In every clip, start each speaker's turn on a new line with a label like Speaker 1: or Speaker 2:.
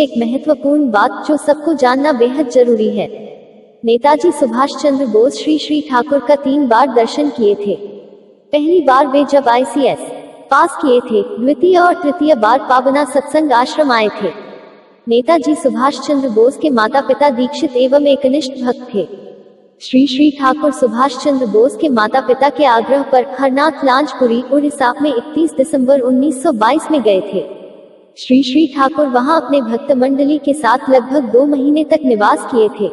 Speaker 1: एक महत्वपूर्ण बात जो सबको जानना बेहद जरूरी है। नेताजी सुभाष चंद्र बोस श्री श्री ठाकुर का 3 बार दर्शन किए थे। पहली बार वे जब ICS पास किए थे, द्वितीय और तृतीय बार पाबना सत्संग आश्रम आए थे। नेताजी सुभाष चंद्र बोस के माता पिता दीक्षित एवं एकनिष्ठ भक्त थे। श्री श्री ठाकुर सुभाष चंद्र बोस के माता पिता के आग्रह पर हरनाथ लांजपुरी उड़ीसा में 31 दिसंबर 1922 में गए थे। श्री श्री ठाकुर वहां अपने भक्त मंडली के साथ लगभग 2 महीने तक निवास किए थे।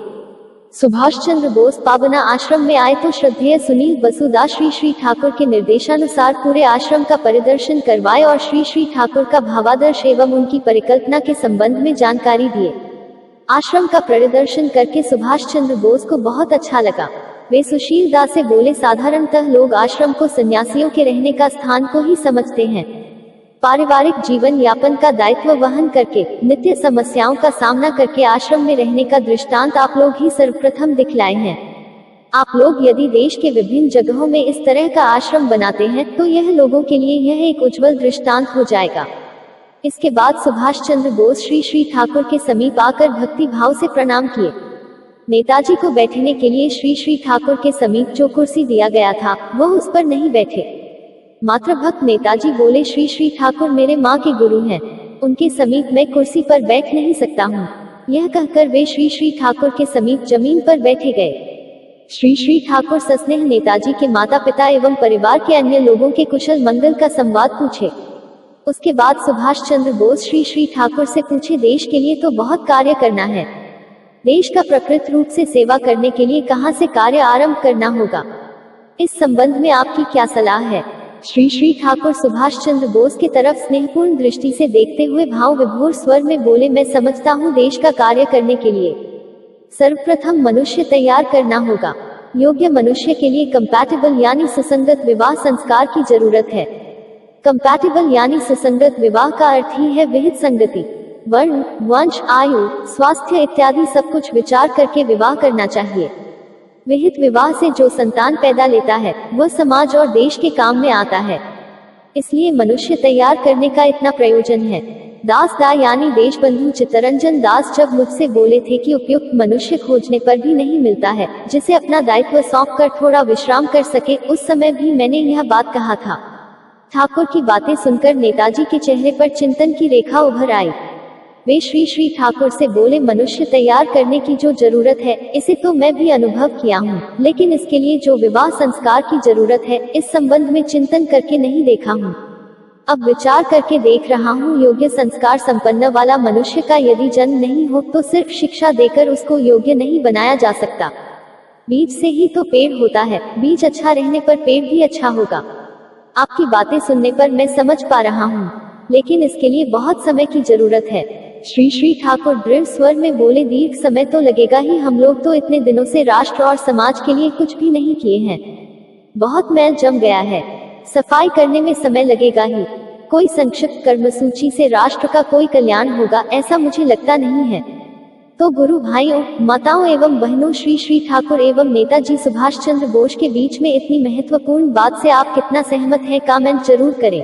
Speaker 1: सुभाष चंद्र बोस पाबना आश्रम में आए तो श्रद्धेय सुनील बसुदास श्री श्री ठाकुर के निर्देशानुसार पूरे आश्रम का परिदर्शन करवाए और श्री श्री ठाकुर का भावादर्श एवं उनकी परिकल्पना के संबंध में जानकारी दिए। आश्रम का परिदर्शन करके सुभाष चंद्र बोस को बहुत अच्छा लगा। वे सुशील दास से बोले, साधारणतः लोग आश्रम को सन्यासियों के रहने का स्थान को ही समझते हैं। पारिवारिक जीवन यापन का दायित्व वहन करके नित्य समस्याओं का सामना करके आश्रम में रहने का दृष्टांत आप लोग ही सर्वप्रथम दिखलाए हैं। आप लोग यदि देश के विभिन्न जगहों में इस तरह का आश्रम बनाते हैं तो यह लोगों के लिए यह एक उज्जवल दृष्टांत हो जाएगा। इसके बाद सुभाष चंद्र बोस श्री श्री ठाकुर के समीप आकर भक्ति भाव से प्रणाम किए। नेताजी को बैठने के लिए श्री श्री ठाकुर के समीप जो कुर्सी दिया गया था वह उस पर नहीं बैठे। मात्र भक्त नेताजी बोले, श्री श्री ठाकुर मेरे माँ के गुरु हैं, उनके समीप मैं कुर्सी पर बैठ नहीं सकता हूँ। यह कहकर वे श्री श्री ठाकुर के समीप जमीन पर बैठे गए। श्री श्री ठाकुर सस्नेह नेताजी के माता पिता एवं परिवार के अन्य लोगों के कुशल मंगल का संवाद पूछे। उसके बाद सुभाष चंद्र बोस श्री श्री ठाकुर से पूछे, देश के लिए तो बहुत कार्य करना है, देश का प्रकृत रूप से सेवा करने के लिए कहाँ से कार्य आरंभ करना होगा, इस संबंध में आपकी क्या सलाह है। श्री श्री ठाकुर सुभाष चंद्र बोस की तरफ स्नेहपूर्ण दृष्टि से देखते हुए भाव विभोर स्वर में बोले, मैं समझता हूँ देश का कार्य करने के लिए सर्वप्रथम मनुष्य तैयार करना होगा। योग्य मनुष्य के लिए कंपैटिबल यानी सुसंगत विवाह संस्कार की जरूरत है। कंपैटिबल यानी सुसंगत विवाह का अर्थ ही है विहित संगति। वर्ण, वंश, आयु, स्वास्थ्य इत्यादि सब कुछ विचार करके विवाह करना चाहिए। विहित विवाह से जो संतान पैदा लेता है वह समाज और देश के काम में आता है। इसलिए मनुष्य तैयार करने का इतना प्रयोजन है। दास दा यानी देशबंधु चित्तरंजन दास जब मुझसे बोले थे कि उपयुक्त मनुष्य खोजने पर भी नहीं मिलता है जिसे अपना दायित्व सौंप कर थोड़ा विश्राम कर सके, उस समय भी मैंने यह बात कहा था। ठाकुर की बातें सुनकर नेताजी के चेहरे पर चिंतन की रेखा उभर आई। वे श्री श्री ठाकुर से बोले, मनुष्य तैयार करने की जो जरूरत है इसे तो मैं भी अनुभव किया हूँ, लेकिन इसके लिए जो विवाह संस्कार की जरूरत है इस संबंध में चिंतन करके नहीं देखा हूँ। अब विचार करके देख रहा हूँ। योग्य संस्कार संपन्न वाला मनुष्य का यदि जन्म नहीं हो तो सिर्फ शिक्षा देकर उसको योग्य नहीं बनाया जा सकता। बीज से ही तो पेड़ होता है, बीज अच्छा रहने पर पेड़ भी अच्छा होगा। आपकी बातें सुनने पर मैं समझ पा रहा हूँ, लेकिन इसके लिए बहुत समय की जरूरत है। श्री श्री ठाकुर दृढ़ स्वर में बोले, दीर्घ समय तो लगेगा ही, हम लोग तो इतने दिनों से राष्ट्र और समाज के लिए कुछ भी नहीं किए हैं। बहुत मैल जम गया है, सफाई करने में समय लगेगा ही। कोई संक्षिप्त कर्मसूची से राष्ट्र का कोई कल्याण होगा ऐसा मुझे लगता नहीं है। तो गुरु भाइयों, माताओं एवं बहनों, श्री श्री ठाकुर एवं नेताजी सुभाष चंद्र बोस के बीच में इतनी महत्वपूर्ण बात से आप कितना सहमत हैं, कमेंट जरूर करें।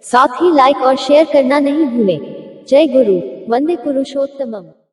Speaker 1: साथ ही लाइक और शेयर करना नहीं भूलें। जय गुरु, वंदे पुरुषोत्तमम।